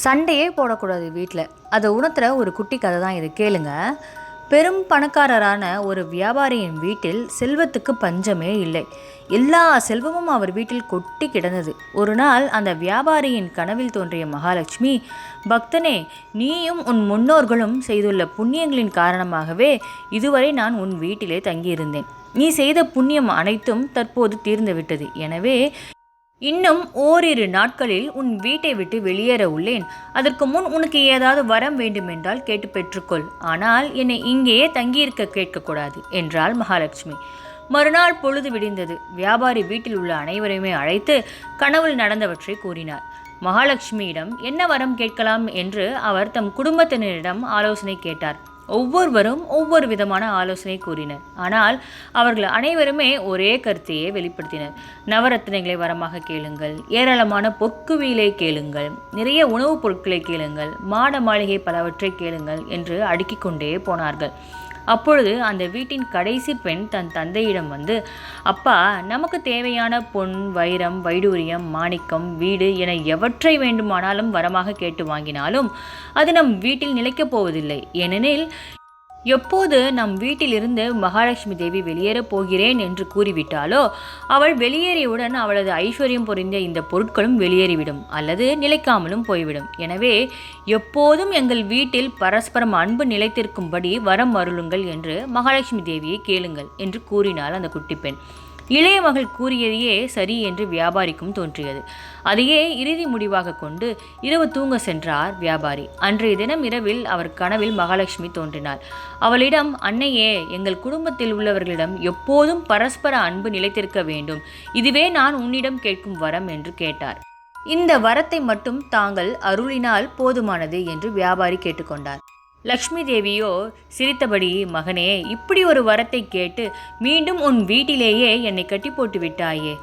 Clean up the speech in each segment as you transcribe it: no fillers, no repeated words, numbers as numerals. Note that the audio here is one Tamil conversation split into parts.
சண்டையே போடக்கூடாது வீட்டில். அதை உணர்த்துற ஒரு குட்டி கதை தான் இது, கேளுங்க. பெரும் பணக்காரரான ஒரு வியாபாரியின் வீட்டில் செல்வத்துக்கு பஞ்சமே இல்லை. எல்லா செல்வமும் அவர் வீட்டில் கொட்டி கிடந்தது. ஒரு நாள் அந்த வியாபாரியின் கனவில் தோன்றிய மகாலட்சுமி, பக்தனே, நீயும் உன் முன்னோர்களும் செய்துள்ள புண்ணியங்களின் காரணமாகவே இதுவரை நான் உன் வீட்டிலே தங்கியிருந்தேன். நீ செய்த புண்ணியம் அனைத்தும் தற்போது தீர்ந்துவிட்டது. எனவே இன்னும் ஓரிரு நாட்களில் உன் வீட்டை விட்டு வெளியேற உள்ளேன். அதற்கு முன் உனக்கு ஏதாவது வரம் வேண்டுமென்றால் கேட்டு பெற்றுக்கொள். ஆனால் என்னை இங்கேயே தங்கியிருக்க கேட்கக்கூடாது என்றாள் மகாலட்சுமி. மறுநாள் பொழுது விடிந்தது. வியாபாரி வீட்டில் உள்ள அனைவரையுமே அழைத்து கனவில் நடந்தவற்றை கூறினார். மகாலட்சுமியிடம் என்ன வரம் கேட்கலாம் என்று அவர் தம் குடும்பத்தினரிடம் ஆலோசனை கேட்டார். ஒவ்வொருவரும் ஒவ்வொரு விதமான ஆலோசனை கூறினர். ஆனால் அவர்கள் அனைவருமே ஒரே கருத்தையே வெளிப்படுத்தினர். நவரத்தினங்களை வரமாக கேளுங்கள், ஏராளமான பொற்குவியலை கேளுங்கள், நிறைய உணவுப் பொருட்களை கேளுங்கள், மாட மாளிகை பலவற்றை கேளுங்கள் என்று அடுக்கிக் கொண்டே போனார்கள். அப்பொழுது அந்த வீட்டின் கடைசி பெண் தன் தந்தையிடம் வந்து, அப்பா, நமக்கு தேவையான பொன், வைரம், வைடூரியம், மாணிக்கம், வீடு என எவற்றை வேண்டுமானாலும் வரமாக கேட்டு வாங்கினாலும் அது நம் வீட்டில் நிலைக்கப் போவதில்லை. ஏனெனில் எப்போது நம் வீட்டிலிருந்து மகாலட்சுமி தேவி வெளியேறப் போகிறேன் என்று கூறிவிட்டாலோ அவள் வெளியேறியவுடன் அவளது ஐஸ்வர்யம் பொறிந்த இந்த பொருட்களும் வெளியேறிவிடும் அல்லது நிலைக்காமலும் போய்விடும். எனவே எப்போதும் எங்கள் வீட்டில் பரஸ்பரம் அன்பு நிலைத்திருக்கும்படி வரம் அருளுங்கள் என்று மகாலட்சுமி தேவியை கேளுங்கள் என்று கூறினாள் அந்த குட்டி பெண். இளைய மகள் கூறியதையே சரி என்று வியாபாரிக்கும் தோன்றியது. அதையே இறுதி முடிவாக கொண்டு இரவு தூங்க சென்றார் வியாபாரி. அன்றைய தினம் இரவில் அவர் கனவில் மகாலட்சுமி தோன்றினார். அவளிடம், அன்னையே, எங்கள் குடும்பத்தில் உள்ளவர்களிடம் எப்போதும் பரஸ்பர அன்பு நிலைத்திருக்க வேண்டும். இதுவே நான் உன்னிடம் கேட்கும் வரம் என்று கேட்டார். இந்த வரத்தை மட்டும் தாங்கள் அருளினால் போதுமானது என்று வியாபாரி கேட்டுக்கொண்டார். லக்ஷ்மி தேவியோ சிரித்தபடி, மகனே, இப்படி ஒரு வரத்தை கேட்டு மீண்டும் உன் வீட்டிலேயே என்னை கட்டி போட்டு விட்டாயே.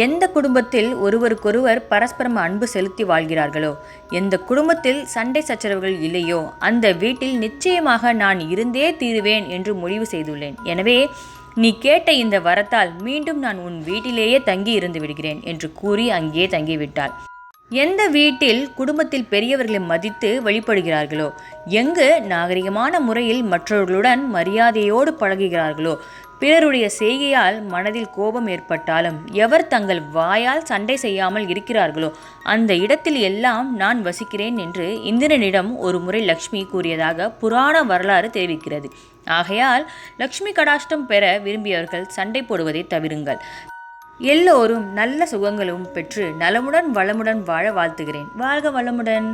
எந்த குடும்பத்தில் ஒருவருக்கொருவர் பரஸ்பரம் அன்பு செலுத்தி வாழ்கிறார்களோ, எந்த குடும்பத்தில் சண்டை சச்சரவுகள் இல்லையோ, அந்த வீட்டில் நிச்சயமாக நான் இருந்தே தீருவேன் என்று முடிவு செய்துள்ளேன். எனவே நீ கேட்ட இந்த வரத்தால் மீண்டும் நான் உன் வீட்டிலேயே தங்கி இருந்து விடுகிறேன் என்று கூறி அங்கே தங்கிவிட்டாள். எந்த வீட்டில் குடும்பத்தில் பெரியவர்களை மதித்து வழிபடுகிறார்களோ, எங்கு நாகரிகமான முறையில் மற்றவர்களுடன் மரியாதையோடு பழகுகிறார்களோ, பிறருடைய செய்கையால் மனதில் கோபம் ஏற்பட்டாலும் எவர் தங்கள் வாயால் சண்டை செய்யாமல் இருக்கிறார்களோ அந்த இடத்தில் எல்லாம் நான் வசிக்கிறேன் என்று இந்திரனிடம் ஒரு முறை லக்ஷ்மி கூறியதாக புராண வரலாறு தெரிவிக்கிறது. ஆகையால் லக்ஷ்மி கடாஷ்டம் பெற விரும்பியவர்கள் சண்டை போடுவதை தவிருங்கள். எல்லோரும் நல்ல சுகங்களும் பெற்று நலமுடன் வளமுடன் வாழ வாழ்த்துகிறேன். வாழ்க வளமுடன்.